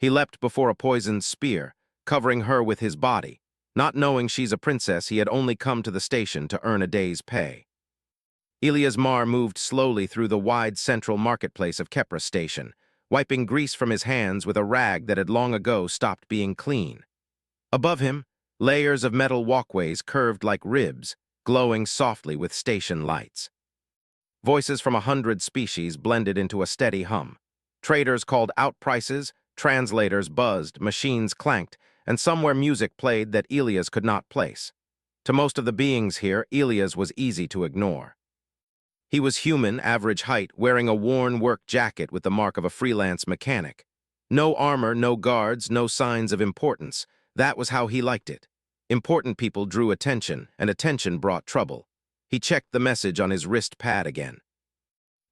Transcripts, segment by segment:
He leapt before a poisoned spear, covering her with his body. Not knowing she's a princess, he had only come to the station to earn a day's pay. Elias Mar moved slowly through the wide central marketplace of Kepra Station, wiping grease from his hands with a rag that had long ago stopped being clean. Above him, layers of metal walkways curved like ribs, glowing softly with station lights. Voices from 100 species blended into a steady hum. Traders called out prices, translators buzzed, machines clanked, and somewhere music played that Elias could not place. To most of the beings here, Elias was easy to ignore. He was human, average height, wearing a worn work jacket with the mark of a freelance mechanic. No armor, no guards, no signs of importance. That was how he liked it. Important people drew attention, and attention brought trouble. He checked the message on his wrist pad again.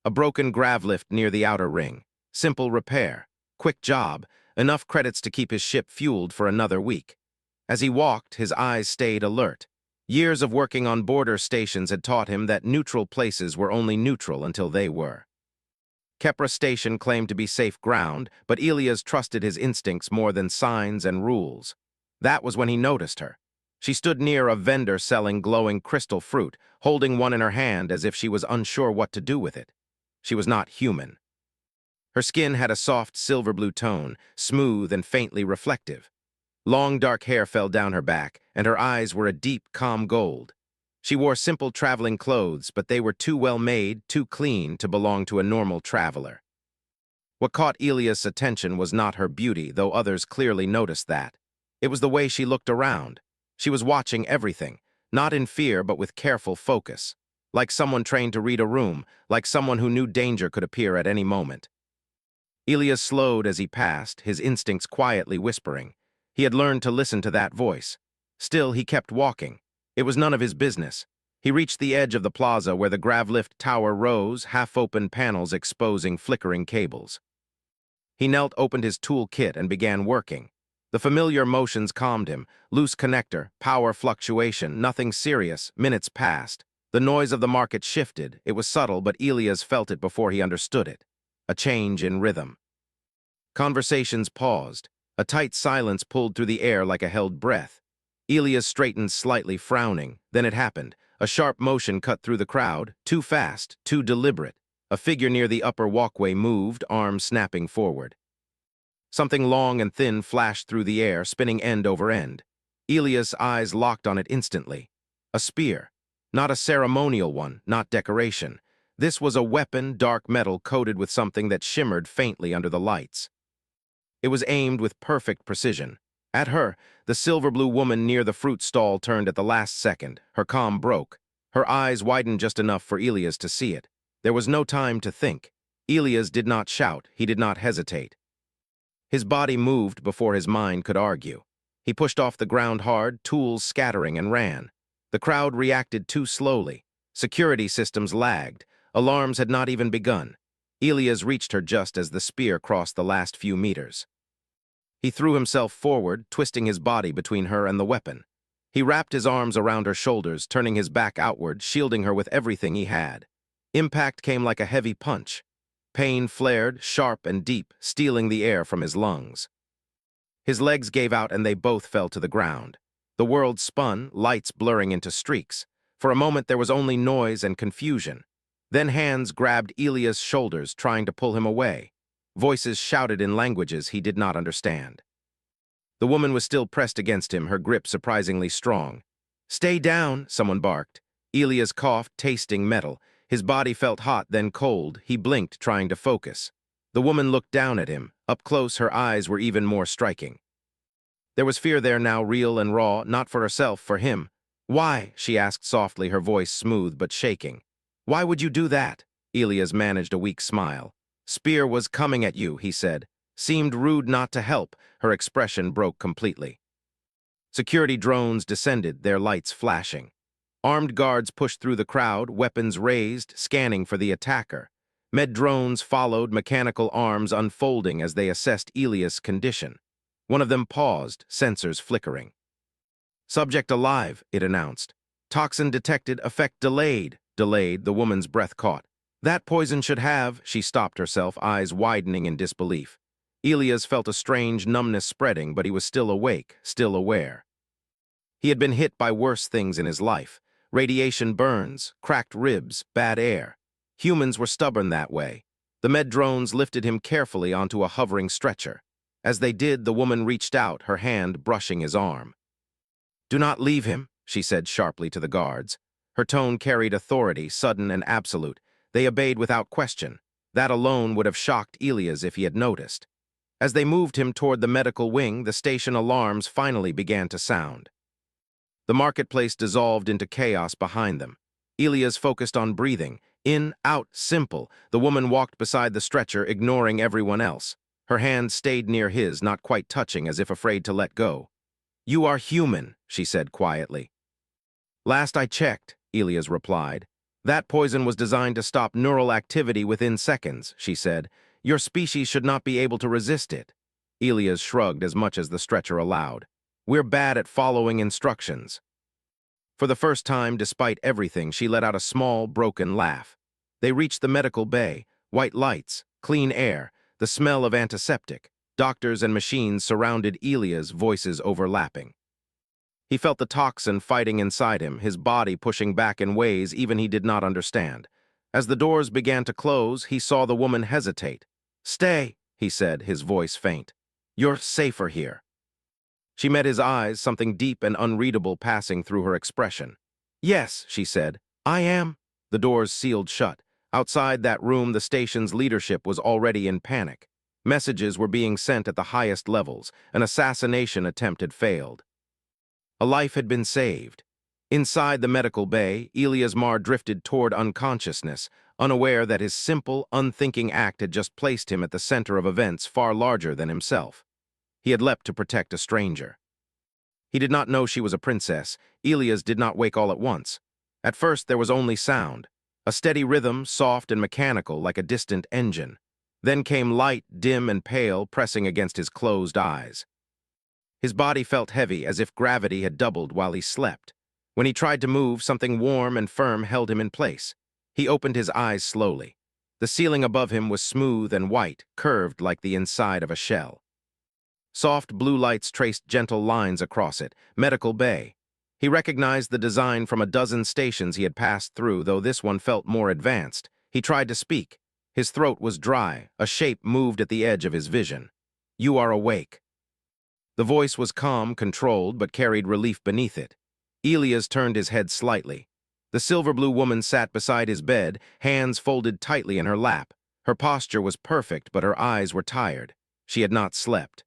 A broken grav lift near the outer ring. Simple repair. Quick job. Enough credits to keep his ship fueled for another week. As he walked, his eyes stayed alert. Years of working on border stations had taught him that neutral places were only neutral until they were. Kepra Station claimed to be safe ground, but Elias trusted his instincts more than signs and rules. That was when he noticed her. She stood near a vendor selling glowing crystal fruit, holding one in her hand as if she was unsure what to do with it. She was not human. Her skin had a soft silver blue tone, smooth and faintly reflective. Long dark hair fell down her back, and her eyes were a deep, calm gold. She wore simple traveling clothes, but they were too well made, too clean to belong to a normal traveler. What caught Elias' attention was not her beauty, though others clearly noticed that. It was the way she looked around. She was watching everything, not in fear but with careful focus. Like someone trained to read a room, like someone who knew danger could appear at any moment. Elias slowed as he passed, his instincts quietly whispering. He had learned to listen to that voice. Still, he kept walking. It was none of his business. He reached the edge of the plaza where the gravlift tower rose, half-open panels exposing flickering cables. He knelt, opened his tool kit, and began working. The familiar motions calmed him. Loose connector, power fluctuation, nothing serious. Minutes passed. The noise of the market shifted. It was subtle, but Elias felt it before he understood it. A change in rhythm. Conversations paused. A tight silence pulled through the air like a held breath. Elias straightened slightly, frowning. Then it happened. A sharp motion cut through the crowd, too fast, too deliberate. A figure near the upper walkway moved, arms snapping forward. Something long and thin flashed through the air, spinning end over end. Elias' eyes locked on it instantly. A spear. Not a ceremonial one, not decoration. This was a weapon, dark metal coated with something that shimmered faintly under the lights. It was aimed with perfect precision. At her, the silver-blue woman near the fruit stall turned at the last second. Her calm broke. Her eyes widened just enough for Elias to see it. There was no time to think. Elias did not shout. He did not hesitate. His body moved before his mind could argue. He pushed off the ground hard, tools scattering, and ran. The crowd reacted too slowly. Security systems lagged. Alarms had not even begun. Elias reached her just as the spear crossed the last few meters. He threw himself forward, twisting his body between her and the weapon. He wrapped his arms around her shoulders, turning his back outward, shielding her with everything he had. Impact came like a heavy punch. Pain flared, sharp and deep, stealing the air from his lungs. His legs gave out and they both fell to the ground. The world spun, lights blurring into streaks. For a moment there was only noise and confusion. Then hands grabbed Elias' shoulders, trying to pull him away. Voices shouted in languages he did not understand. The woman was still pressed against him, her grip surprisingly strong. "Stay down," someone barked. Elias coughed, tasting metal. His body felt hot, then cold. He blinked, trying to focus. The woman looked down at him. Up close, her eyes were even more striking. There was fear there now, real and raw, not for herself, for him. "Why?" she asked softly, her voice smooth but shaking. "Why would you do that?" Elias managed a weak smile. "Spear was coming at you," he said. Seemed rude not to help. Her expression broke completely. Security drones descended, their lights flashing. Armed guards pushed through the crowd, weapons raised, scanning for the attacker. Med drones followed, mechanical arms unfolding as they assessed Elias' condition. One of them paused, sensors flickering. "Subject alive," it announced. "Toxin detected, effect delayed." Delayed, the woman's breath caught. "That poison should have," she stopped herself, eyes widening in disbelief. Elias felt a strange numbness spreading, but he was still awake, still aware. He had been hit by worse things in his life. Radiation burns, cracked ribs, bad air. Humans were stubborn that way. The med drones lifted him carefully onto a hovering stretcher. As they did, the woman reached out, her hand brushing his arm. "Do not leave him," she said sharply to the guards. Her tone carried authority, sudden and absolute. They obeyed without question. That alone would have shocked Elias if he had noticed. As they moved him toward the medical wing, the station alarms finally began to sound. The marketplace dissolved into chaos behind them. Elias focused on breathing. In, out, simple. The woman walked beside the stretcher, ignoring everyone else. Her hand stayed near his, not quite touching, as if afraid to let go. "You are human," she said quietly. "Last I checked," Elias replied. "That poison was designed to stop neural activity within seconds," she said. "Your species should not be able to resist it." Elias shrugged as much as the stretcher allowed. "We're bad at following instructions." For the first time, despite everything, she let out a small, broken laugh. They reached the medical bay, white lights, clean air, the smell of antiseptic. Doctors and machines surrounded Elias, voices overlapping. He felt the toxin fighting inside him, his body pushing back in ways even he did not understand. As the doors began to close, he saw the woman hesitate. "Stay," he said, his voice faint. "You're safer here." She met his eyes, something deep and unreadable passing through her expression. "Yes," she said, "I am." The doors sealed shut. Outside that room, the station's leadership was already in panic. Messages were being sent at the highest levels. An assassination attempt had failed. A life had been saved. Inside the medical bay, Elias Marr drifted toward unconsciousness, unaware that his simple, unthinking act had just placed him at the center of events far larger than himself. He had leapt to protect a stranger. He did not know she was a princess. Elias did not wake all at once. At first there was only sound, a steady rhythm, soft and mechanical like a distant engine. Then came light, dim and pale, pressing against his closed eyes. His body felt heavy, as if gravity had doubled while he slept. When he tried to move, something warm and firm held him in place. He opened his eyes slowly. The ceiling above him was smooth and white, curved like the inside of a shell. Soft blue lights traced gentle lines across it. Medical bay. He recognized the design from a dozen stations he had passed through, though this one felt more advanced. He tried to speak. His throat was dry. A shape moved at the edge of his vision. "You are awake." The voice was calm, controlled, but carried relief beneath it. Elias turned his head slightly. The silver-blue woman sat beside his bed, hands folded tightly in her lap. Her posture was perfect, but her eyes were tired. She had not slept.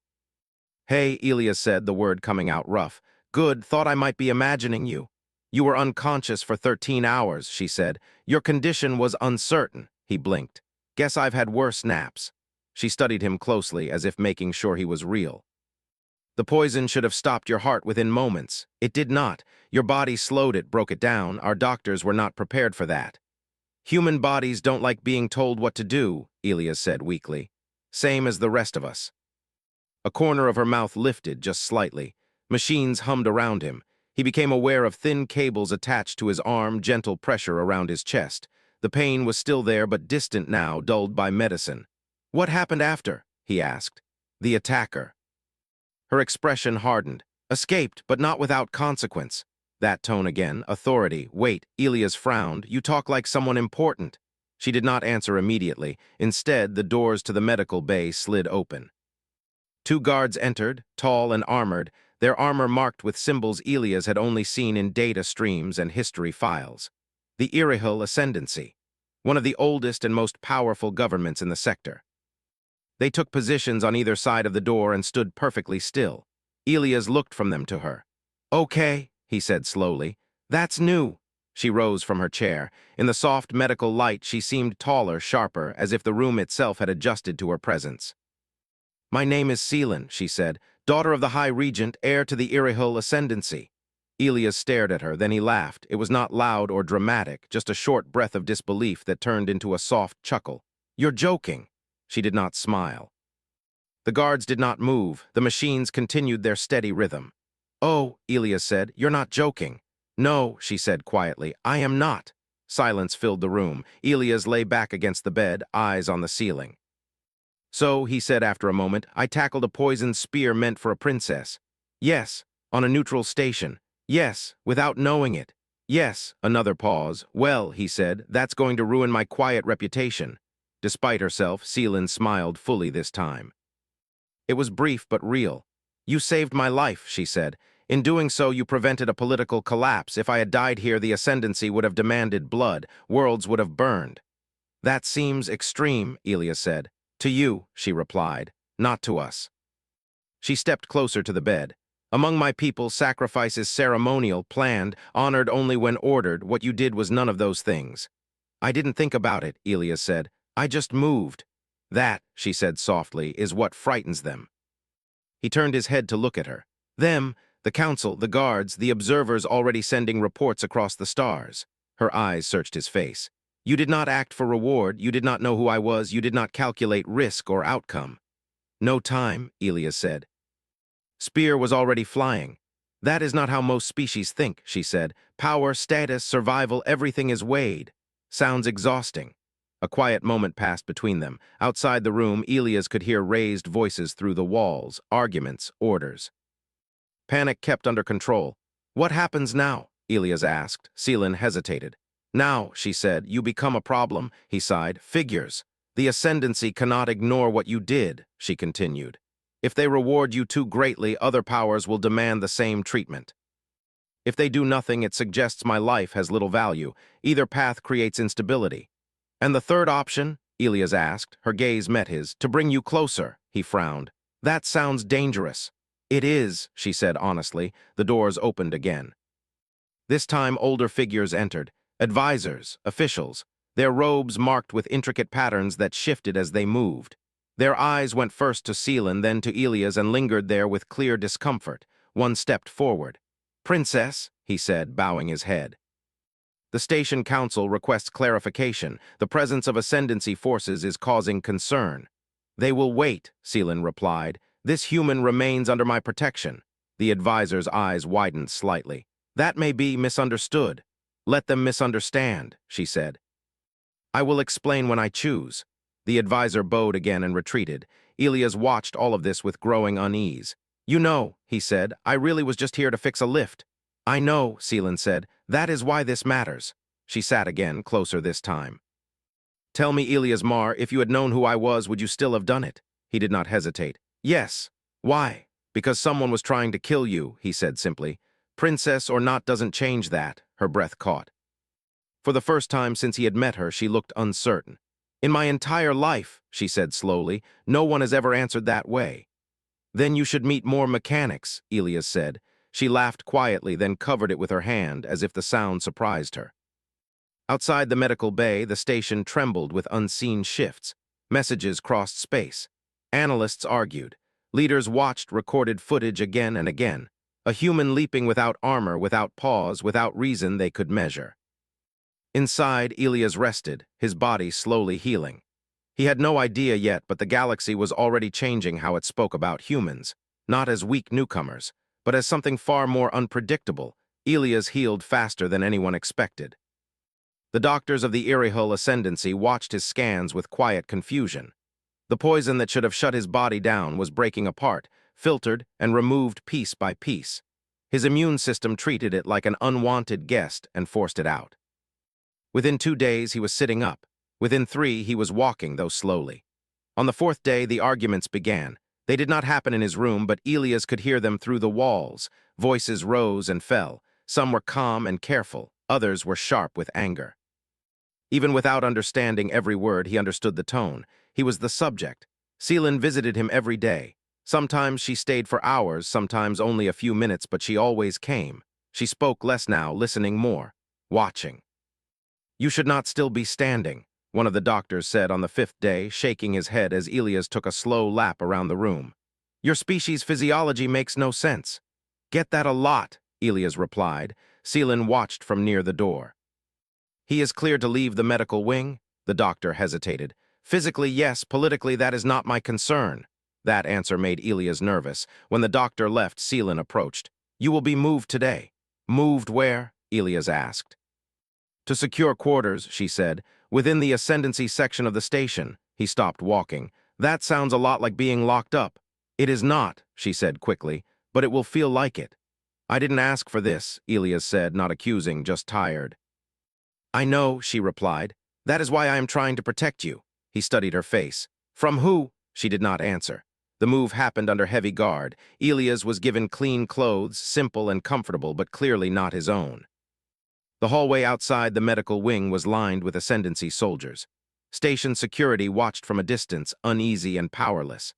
"Hey," Elias said, the word coming out rough. "Good, thought I might be imagining you." "You were unconscious for 13 hours, she said. "Your condition was uncertain." He blinked. "Guess I've had worse naps." She studied him closely, as if making sure he was real. "The poison should have stopped your heart within moments. It did not. Your body slowed it, broke it down. Our doctors were not prepared for that." "Human bodies don't like being told what to do," Elias said weakly. "Same as the rest of us." A corner of her mouth lifted just slightly. Machines hummed around him. He became aware of thin cables attached to his arm, gentle pressure around his chest. The pain was still there, but distant now, dulled by medicine. "What happened after?" he asked. "The attacker." Her expression hardened. "Escaped, but not without consequence." That tone again, authority. "Wait," Elias frowned. "You talk like someone important." She did not answer immediately. Instead, the doors to the medical bay slid open. Two guards entered, tall and armored, their armor marked with symbols Elias had only seen in data streams and history files. The Irihil Ascendancy, one of the oldest and most powerful governments in the sector. They took positions on either side of the door and stood perfectly still. Elias looked from them to her. "Okay," he said slowly. "That's new." She rose from her chair. In the soft medical light, she seemed taller, sharper, as if the room itself had adjusted to her presence. "My name is Seelan," she said, "daughter of the High Regent, heir to the Irihil Ascendancy." Elias stared at her, then he laughed. It was not loud or dramatic, just a short breath of disbelief that turned into a soft chuckle. "You're joking." She did not smile. The guards did not move. The machines continued their steady rhythm. "Oh," Elias said, "you're not joking." "No," she said quietly, "I am not." Silence filled the room. Elias lay back against the bed, eyes on the ceiling. So, he said after a moment, I tackled a poisoned spear meant for a princess. Yes, on a neutral station. Yes, without knowing it. Yes, another pause. Well, he said, that's going to ruin my quiet reputation. Despite herself, Seelan smiled fully this time. It was brief but real. You saved my life, she said. In doing so, you prevented a political collapse. If I had died here, the ascendancy would have demanded blood. Worlds would have burned. That seems extreme, Elia said. To you, she replied, not to us. She stepped closer to the bed. Among my people, sacrifice is ceremonial, planned, honored only when ordered. What you did was none of those things. I didn't think about it, Elia said. I just moved. That, she said softly, is what frightens them. He turned his head to look at her. Them, the council, the guards, the observers already sending reports across the stars. Her eyes searched his face. You did not act for reward, you did not know who I was, you did not calculate risk or outcome. No time, Elia said. Spear was already flying. That is not how most species think, she said. Power, status, survival, everything is weighed. Sounds exhausting. A quiet moment passed between them. Outside the room, Elias could hear raised voices through the walls, arguments, orders. Panic kept under control. What happens now? Elias asked. Seelan hesitated. Now, she said, you become a problem, he sighed. Figures. The ascendancy cannot ignore what you did, she continued. If they reward you too greatly, other powers will demand the same treatment. If they do nothing, it suggests my life has little value. Either path creates instability. And the third option? Elias asked. Her gaze met his. To bring you closer, he frowned. That sounds dangerous. It is, she said honestly. The doors opened again. This time older figures entered. Advisors, officials, their robes marked with intricate patterns that shifted as they moved. Their eyes went first to Seelan, then to Elias, and lingered there with clear discomfort. One stepped forward. Princess, he said, bowing his head. The station council requests clarification. The presence of ascendancy forces is causing concern. They will wait, Seelan replied. This human remains under my protection. The advisor's eyes widened slightly. That may be misunderstood. Let them misunderstand, she said. I will explain when I choose. The advisor bowed again and retreated. Elias watched all of this with growing unease. You know, he said, I really was just here to fix a lift. I know, Seelan said. That is why this matters. She sat again, closer this time. Tell me, Elias Mar, if you had known who I was, would you still have done it? He did not hesitate. Yes. Why? Because someone was trying to kill you, he said simply. Princess or not doesn't change that, her breath caught. For the first time since he had met her, she looked uncertain. In my entire life, she said slowly, no one has ever answered that way. Then you should meet more mechanics, Elias said. She laughed quietly, then covered it with her hand, as if the sound surprised her. Outside the medical bay, the station trembled with unseen shifts. Messages crossed space. Analysts argued. Leaders watched recorded footage again and again. A human leaping without armor, without pause, without reason they could measure. Inside, Elias rested, his body slowly healing. He had no idea yet, but the galaxy was already changing how it spoke about humans, not as weak newcomers, but as something far more unpredictable. Elias healed faster than anyone expected. The doctors of the Irihul Ascendancy watched his scans with quiet confusion. The poison that should have shut his body down was breaking apart, filtered and removed piece by piece. His immune system treated it like an unwanted guest and forced it out. Within 2 days, he was sitting up. Within 3, he was walking, though slowly. On the 4th day, the arguments began. They did not happen in his room, but Elias could hear them through the walls. Voices rose and fell. Some were calm and careful. Others were sharp with anger. Even without understanding every word, he understood the tone. He was the subject. Seelan visited him every day. Sometimes she stayed for hours, sometimes only a few minutes, but she always came. She spoke less now, listening more, watching. You should not still be standing, one of the doctors said on the 5th day, shaking his head as Elias took a slow lap around the room. Your species' physiology makes no sense. Get that a lot, Elias replied. Seelan watched from near the door. He is cleared to leave the medical wing? The doctor hesitated. Physically, yes. Politically, that is not my concern. That answer made Elias nervous. When the doctor left, Seelan approached. You will be moved today. Moved where? Elias asked. To secure quarters, she said, within the ascendancy section of the station. He stopped walking. That sounds a lot like being locked up. It is not, she said quickly, but it will feel like it. I didn't ask for this, Elias said, not accusing, just tired. I know, she replied. That is why I am trying to protect you. He studied her face. From who? She did not answer. The move happened under heavy guard. Elias was given clean clothes, simple and comfortable, but clearly not his own. The hallway outside the medical wing was lined with Ascendancy soldiers. Station security watched from a distance, uneasy and powerless.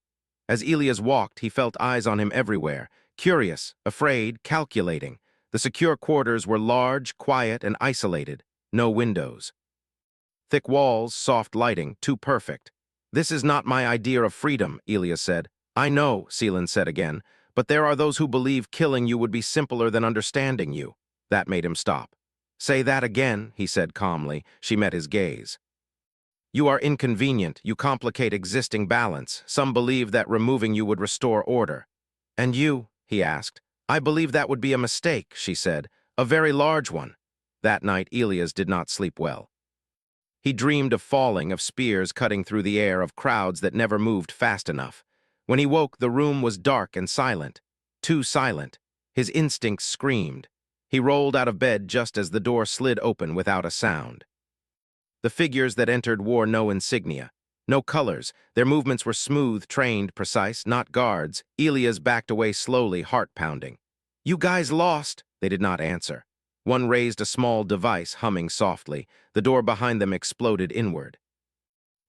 As Elias walked, he felt eyes on him everywhere, curious, afraid, calculating. The secure quarters were large, quiet, and isolated. No windows. Thick walls, soft lighting, too perfect. This is not my idea of freedom, Elias said. I know, Seelan said again, but there are those who believe killing you would be simpler than understanding you. That made him stop. Say that again, he said calmly. She met his gaze. You are inconvenient, you complicate existing balance. Some believe that removing you would restore order. And you, he asked. I believe that would be a mistake, she said. A very large one. That night, Elias did not sleep well. He dreamed of falling, of spears cutting through the air, of crowds that never moved fast enough. When he woke, the room was dark and silent. Too silent. His instincts screamed. He rolled out of bed just as the door slid open without a sound. The figures that entered wore no insignia, no colors. Their movements were smooth, trained, precise, not guards. Elias backed away slowly, heart pounding. You guys lost, they did not answer. One raised a small device, humming softly. The door behind them exploded inward.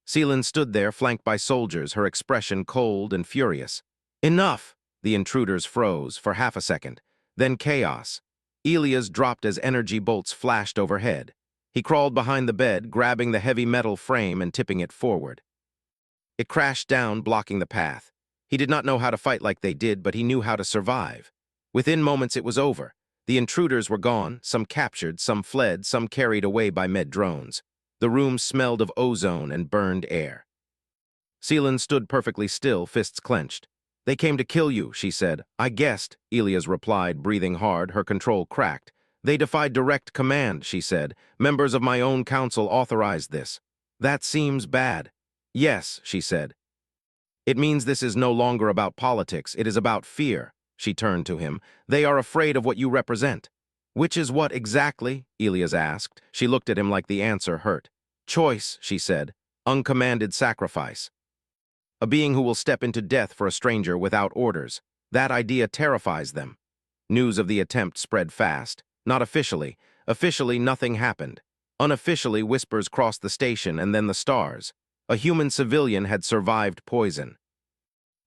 Seelan stood there, flanked by soldiers, her expression cold and furious. Enough! The intruders froze for half a second. Then chaos. Elias dropped as energy bolts flashed overhead. He crawled behind the bed, grabbing the heavy metal frame and tipping it forward. It crashed down, blocking the path. He did not know how to fight like they did, but he knew how to survive. Within moments it was over. The intruders were gone, some captured, some fled, some carried away by med drones. The room smelled of ozone and burned air. Seelan stood perfectly still, fists clenched. They came to kill you, she said. I guessed, Elias replied, breathing hard, her control cracked. They defied direct command, she said. Members of my own council authorized this. That seems bad. Yes, she said. It means this is no longer about politics, it is about fear. She turned to him. They are afraid of what you represent. Which is what exactly? Elias asked. She looked at him like the answer hurt. Choice, she said. Uncommanded sacrifice. A being who will step into death for a stranger without orders. That idea terrifies them. News of the attempt spread fast. Not officially. Officially, nothing happened. Unofficially, whispers crossed the station and then the stars. A human civilian had survived poison.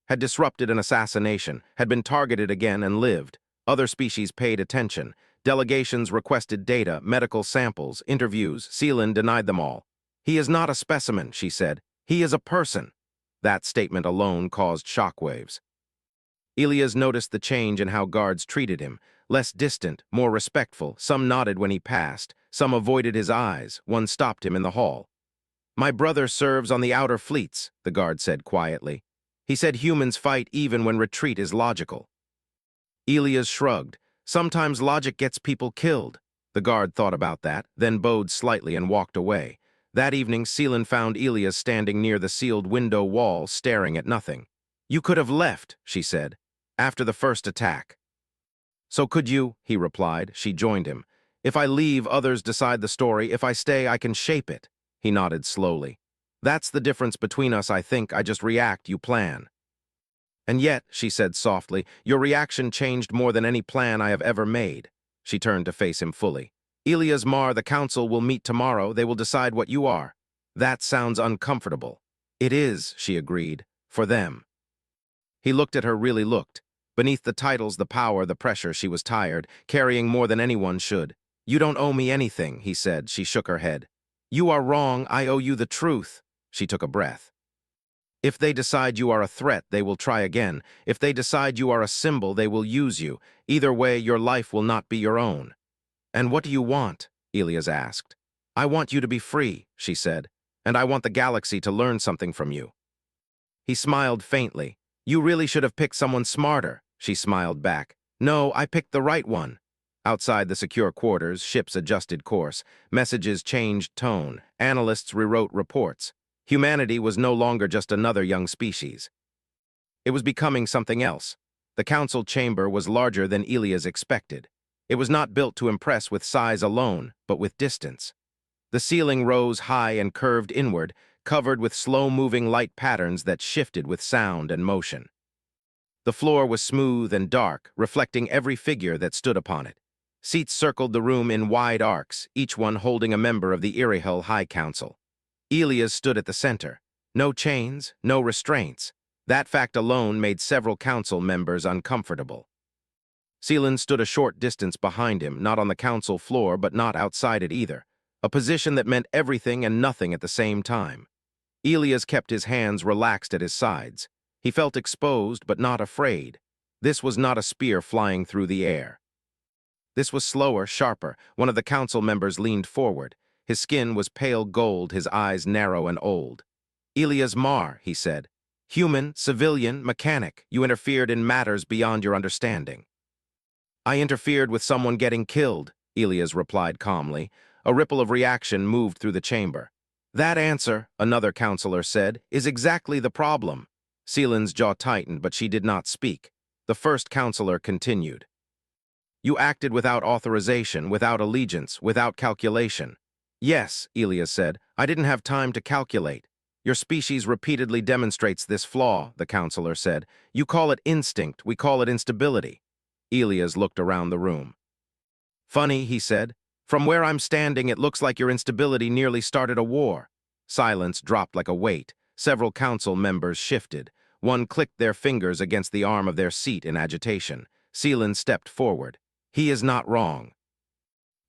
Had disrupted an assassination, had been targeted again and lived. Other species paid attention. Delegations requested data, medical samples, interviews. Seelan denied them all. He is not a specimen, she said. He is a person. That statement alone caused shockwaves. Elias noticed the change in how guards treated him. Less distant, more respectful. Some nodded when he passed. Some avoided his eyes. One stopped him in the hall. My brother serves on the outer fleets, the guard said quietly. He said humans fight even when retreat is logical. Elias shrugged. Sometimes logic gets people killed. The guard thought about that, then bowed slightly and walked away. That evening, Seelan found Elias standing near the sealed window wall, staring at nothing. You could have left, she said, after the first attack. So could you, he replied. She joined him. If I leave, others decide the story. If I stay, I can shape it. He nodded slowly. That's the difference between us, I think. I just react, you plan. And yet, she said softly, your reaction changed more than any plan I have ever made. She turned to face him fully. Elias Mar, the council will meet tomorrow. They will decide what you are. That sounds uncomfortable. It is, she agreed, for them. He looked at her, really looked. Beneath the titles, the power, the pressure, she was tired, carrying more than anyone should. You don't owe me anything, he said. She shook her head. You are wrong. I owe you the truth. She took a breath. If they decide you are a threat, they will try again. If they decide you are a symbol, they will use you. Either way, your life will not be your own. And what do you want? Elias asked. I want you to be free, she said, and I want the galaxy to learn something from you. He smiled faintly. You really should have picked someone smarter, she smiled back. No, I picked the right one. Outside the secure quarters, ships adjusted course. Messages changed tone. Analysts rewrote reports. Humanity was no longer just another young species. It was becoming something else. The council chamber was larger than Elias expected. It was not built to impress with size alone, but with distance. The ceiling rose high and curved inward, covered with slow-moving light patterns that shifted with sound and motion. The floor was smooth and dark, reflecting every figure that stood upon it. Seats circled the room in wide arcs, each one holding a member of the Irihel High Council. Elias stood at the center. No chains, no restraints. That fact alone made several council members uncomfortable. Seelan stood a short distance behind him, not on the council floor, but not outside it either, a position that meant everything and nothing at the same time. Elias kept his hands relaxed at his sides. He felt exposed, but not afraid. This was not a spear flying through the air. This was slower, sharper. One of the council members leaned forward. His skin was pale gold, his eyes narrow and old. "Elias Mar," he said. "Human, civilian, mechanic, you interfered in matters beyond your understanding." "I interfered with someone getting killed," Elias replied calmly. A ripple of reaction moved through the chamber. "That answer," another counselor said, "is exactly the problem." Seelan's jaw tightened, but she did not speak. The first counselor continued. "You acted without authorization, without allegiance, without calculation." "Yes," Elias said, "I didn't have time to calculate." "Your species repeatedly demonstrates this flaw," the counselor said. "You call it instinct, we call it instability." Elias looked around the room. "Funny," he said. "From where I'm standing, it looks like your instability nearly started a war." Silence dropped like a weight. Several council members shifted. One clicked their fingers against the arm of their seat in agitation. Seelan stepped forward. "He is not wrong."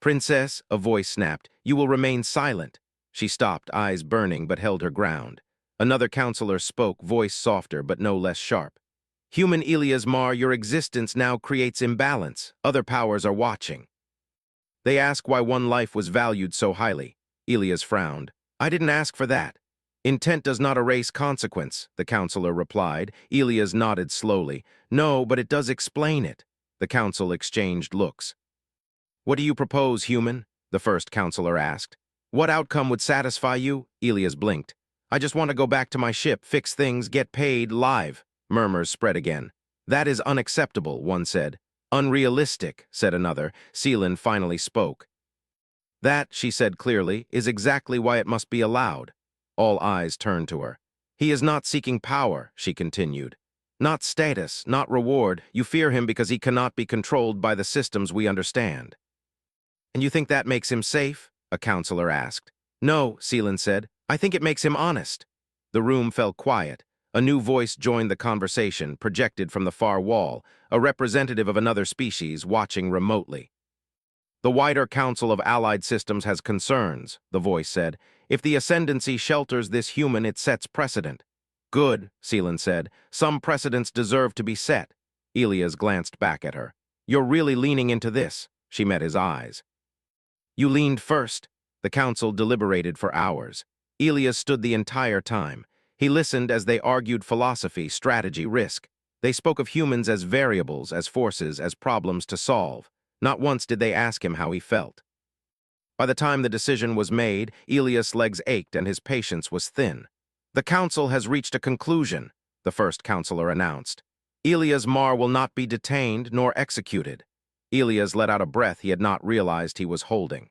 "Princess," a voice snapped, "you will remain silent." She stopped, eyes burning, but held her ground. Another counselor spoke, voice softer but no less sharp. "Human Elias Mar, your existence now creates imbalance. Other powers are watching. They ask why one life was valued so highly." Elias frowned. "I didn't ask for that." "Intent does not erase consequence," the counselor replied. Elias nodded slowly. "No, but it does explain it." The council exchanged looks. "What do you propose, human?" the first counselor asked. "What outcome would satisfy you?" Elias blinked. "I just want to go back to my ship, fix things, get paid, live." Murmurs spread again. "That is unacceptable," one said. "Unrealistic," said another. Seelan finally spoke. "That," she said clearly, "is exactly why it must be allowed." All eyes turned to her. "He is not seeking power," she continued. "Not status, not reward. You fear him because he cannot be controlled by the systems we understand." "And you think that makes him safe?" a counselor asked. "No," Seelan said. "I think it makes him honest." The room fell quiet. A new voice joined the conversation, projected from the far wall, a representative of another species watching remotely. "The wider Council of Allied Systems has concerns," the voice said. "If the ascendancy shelters this human, it sets precedent." "Good," Seelan said. "Some precedents deserve to be set." Elias glanced back at her. "You're really leaning into this." She met his eyes. "You leaned first." The council deliberated for hours. Elias stood the entire time. He listened as they argued philosophy, strategy, risk. They spoke of humans as variables, as forces, as problems to solve. Not once did they ask him how he felt. By the time the decision was made, Elias' legs ached and his patience was thin. "The council has reached a conclusion," the first counselor announced. "Elias Mar will not be detained nor executed." Elias let out a breath he had not realized he was holding.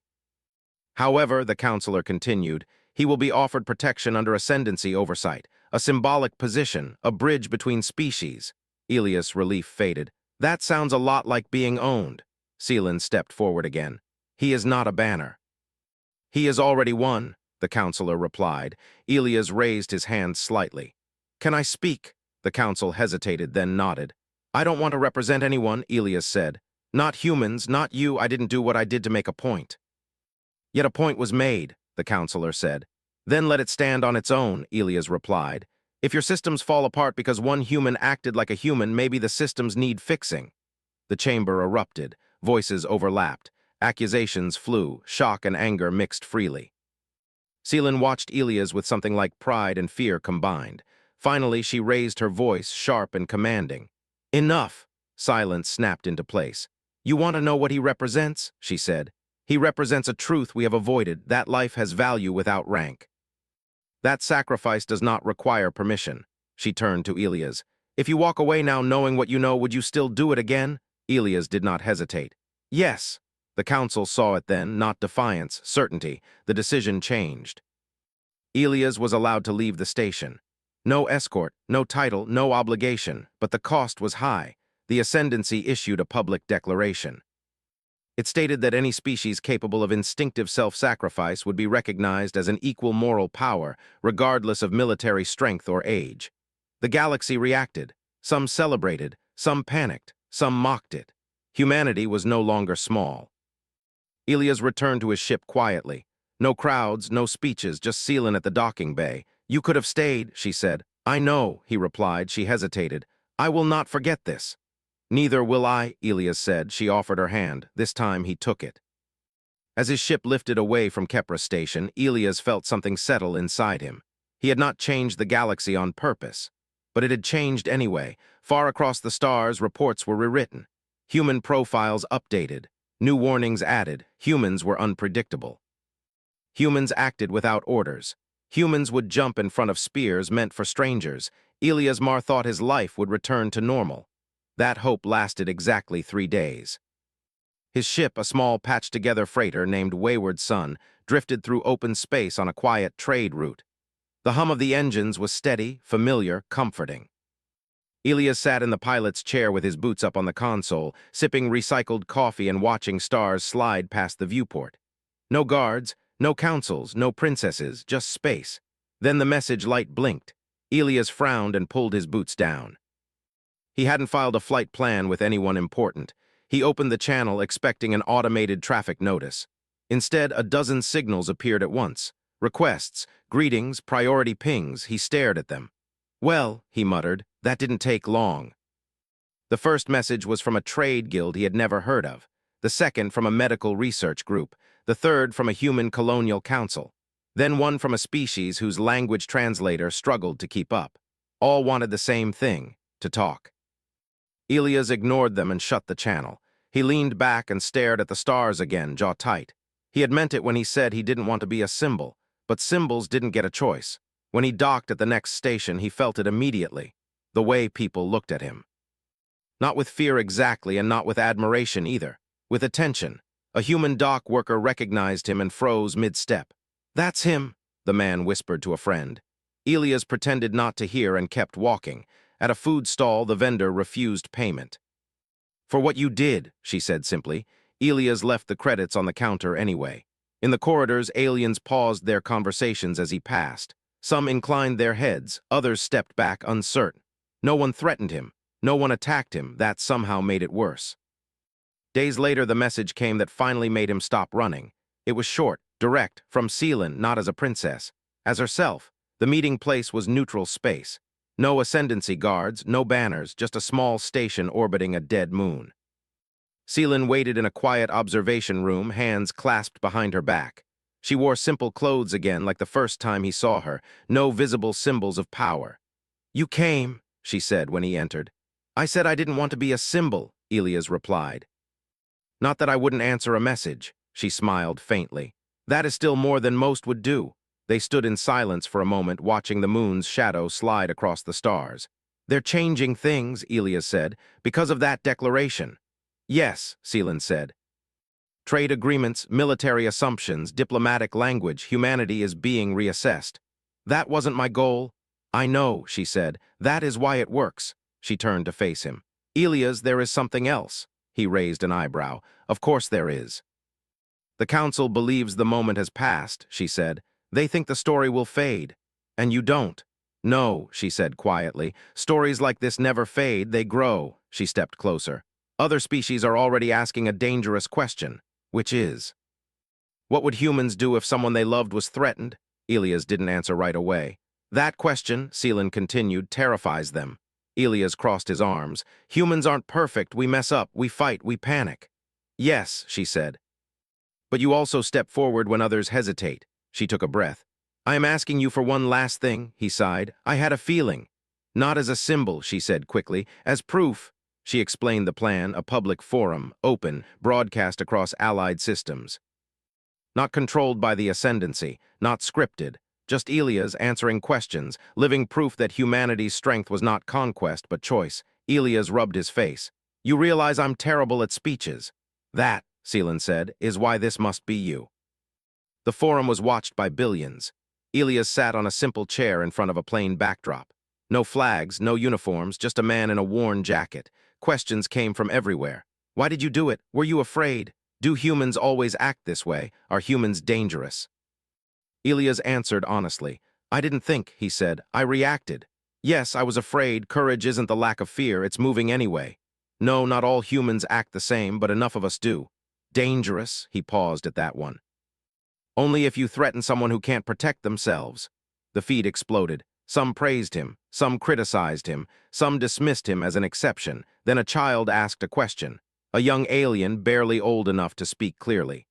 "However," the counselor continued, "he will be offered protection under ascendancy oversight, a symbolic position, a bridge between species." Elias' relief faded. "That sounds a lot like being owned." Seelan stepped forward again. "He is not a banner." "He is already one," the counselor replied. Elias raised his hand slightly. "Can I speak?" The council hesitated, then nodded. "I don't want to represent anyone," Elias said. "Not humans, not you. I didn't do what I did to make a point." "Yet a point was made," the counselor said. "Then let it stand on its own," Elias replied. "If your systems fall apart because one human acted like a human, maybe the systems need fixing." The chamber erupted. Voices overlapped. Accusations flew. Shock and anger mixed freely. Seelan watched Elias with something like pride and fear combined. Finally, she raised her voice, sharp and commanding. "Enough!" Silence snapped into place. "You want to know what he represents?" she said. "He represents a truth we have avoided, that life has value without rank." That sacrifice does not require permission. She turned to Elias. If you walk away now knowing what you know, would you still do it again? Elias did not hesitate. Yes. The council saw it then, not defiance, certainty. The decision changed. Elias was allowed to leave the station. No escort, no title, no obligation, but the cost was high. The Ascendancy issued a public declaration. It stated that any species capable of instinctive self-sacrifice would be recognized as an equal moral power, regardless of military strength or age. The galaxy reacted. Some celebrated, some panicked, some mocked it. Humanity was no longer small. Elias returned to his ship quietly. No crowds, no speeches, just Seelan at the docking bay. You could have stayed, she said. I know, he replied. She hesitated. I will not forget this. Neither will I, Elias said. She offered her hand. This time he took it. As his ship lifted away from Kepra's station, Elias felt something settle inside him. He had not changed the galaxy on purpose. But it had changed anyway. Far across the stars, reports were rewritten. Human profiles updated. New warnings added. Humans were unpredictable. Humans acted without orders. Humans would jump in front of spears meant for strangers. Elias Mar thought his life would return to normal. That hope lasted exactly 3 days. His ship, a small patched-together freighter named Wayward Sun, drifted through open space on a quiet trade route. The hum of the engines was steady, familiar, comforting. Elias sat in the pilot's chair with his boots up on the console, sipping recycled coffee and watching stars slide past the viewport. No guards, no councils, no princesses, just space. Then the message light blinked. Elias frowned and pulled his boots down. He hadn't filed a flight plan with anyone important. He opened the channel expecting an automated traffic notice. Instead, a dozen signals appeared at once. Requests, greetings, priority pings. He stared at them. Well, he muttered, that didn't take long. The first message was from a trade guild he had never heard of. The second from a medical research group. The third from a human colonial council. Then one from a species whose language translator struggled to keep up. All wanted the same thing, to talk. Elias ignored them and shut the channel. He leaned back and stared at the stars again, jaw tight. He had meant it when he said he didn't want to be a symbol, but symbols didn't get a choice. When he docked at the next station, he felt it immediately, the way people looked at him. Not with fear exactly, and not with admiration either. With attention. A human dock worker recognized him and froze mid-step. That's him, the man whispered to a friend. Elias pretended not to hear and kept walking. At a food stall, the vendor refused payment. For what you did, she said simply. Elias left the credits on the counter anyway. In the corridors, aliens paused their conversations as he passed. Some inclined their heads, others stepped back uncertain. No one threatened him. No one attacked him. That somehow made it worse. Days later, the message came that finally made him stop running. It was short, direct, from Seelan, not as a princess. As herself, the meeting place was neutral space. No ascendancy guards, no banners, just a small station orbiting a dead moon. Seelan waited in a quiet observation room, hands clasped behind her back. She wore simple clothes again, like the first time he saw her, no visible symbols of power. You came, she said when he entered. I said I didn't want to be a symbol, Elias replied. Not that I wouldn't answer a message, she smiled faintly. That is still more than most would do. They stood in silence for a moment, watching the moon's shadow slide across the stars. They're changing things, Elias said, because of that declaration. Yes, Seelan said. Trade agreements, military assumptions, diplomatic language, humanity is being reassessed. That wasn't my goal. I know, she said. That is why it works. She turned to face him. Elias, there is something else. He raised an eyebrow. Of course there is. The council believes the moment has passed, she said. They think the story will fade. And you don't. No, she said quietly. Stories like this never fade, they grow. She stepped closer. Other species are already asking a dangerous question, which is, what would humans do if someone they loved was threatened? Elias didn't answer right away. That question, Seelan continued, terrifies them. Elias crossed his arms. Humans aren't perfect. We mess up. We fight. We panic. Yes, she said. But you also step forward when others hesitate. She took a breath. I am asking you for one last thing, he sighed. I had a feeling. Not as a symbol, she said quickly. As proof. She explained the plan, a public forum, open, broadcast across allied systems. Not controlled by the Ascendancy, not scripted, just Elias answering questions, living proof that humanity's strength was not conquest but choice. Elias rubbed his face. You realize I'm terrible at speeches. That, Seelan said, is why this must be you. The forum was watched by billions. Elias sat on a simple chair in front of a plain backdrop. No flags, no uniforms, just a man in a worn jacket. Questions came from everywhere. Why did you do it? Were you afraid? Do humans always act this way? Are humans dangerous? Elias answered honestly. I didn't think, he said. I reacted. Yes, I was afraid. Courage isn't the lack of fear, it's moving anyway. No, not all humans act the same, but enough of us do. Dangerous, he paused at that one. Only if you threaten someone who can't protect themselves. The feed exploded. Some praised him, some criticized him, some dismissed him as an exception. Then a child asked a question. A young alien barely old enough to speak clearly.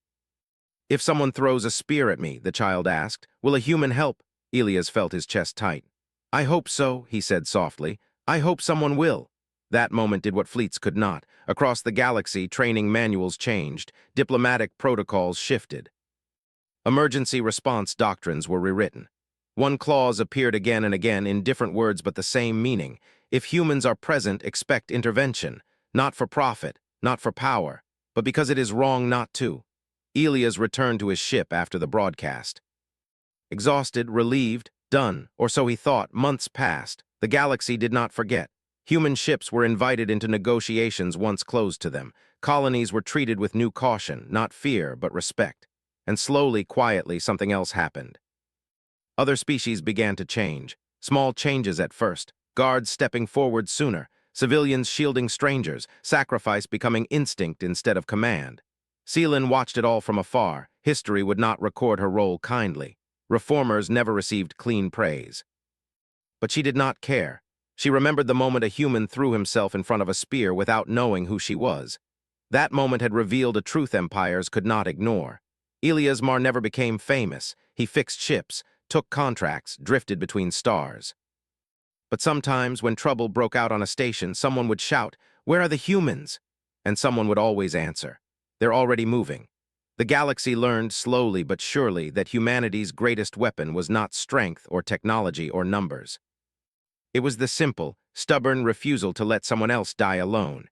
If someone throws a spear at me, the child asked, will a human help? Elias felt his chest tight. I hope so, he said softly. I hope someone will. That moment did what fleets could not. Across the galaxy, training manuals changed. Diplomatic protocols shifted. Emergency response doctrines were rewritten. One clause appeared again and again in different words but the same meaning. If humans are present, expect intervention. Not for profit, not for power, but because it is wrong not to. Elias returned to his ship after the broadcast. Exhausted, relieved, done, or so he thought. Months passed. The galaxy did not forget. Human ships were invited into negotiations once closed to them. Colonies were treated with new caution, not fear, but respect. And slowly, quietly, something else happened. Other species began to change. Small changes at first. Guards stepping forward sooner. Civilians shielding strangers. Sacrifice becoming instinct instead of command. Seelan watched it all from afar. History would not record her role kindly. Reformers never received clean praise. But she did not care. She remembered the moment a human threw himself in front of a spear without knowing who she was. That moment had revealed a truth empires could not ignore. Elias Mar never became famous. He fixed ships, took contracts, drifted between stars. But sometimes, when trouble broke out on a station, someone would shout, "Where are the humans?" And someone would always answer, "They're already moving." The galaxy learned slowly but surely that humanity's greatest weapon was not strength or technology or numbers. It was the simple, stubborn refusal to let someone else die alone.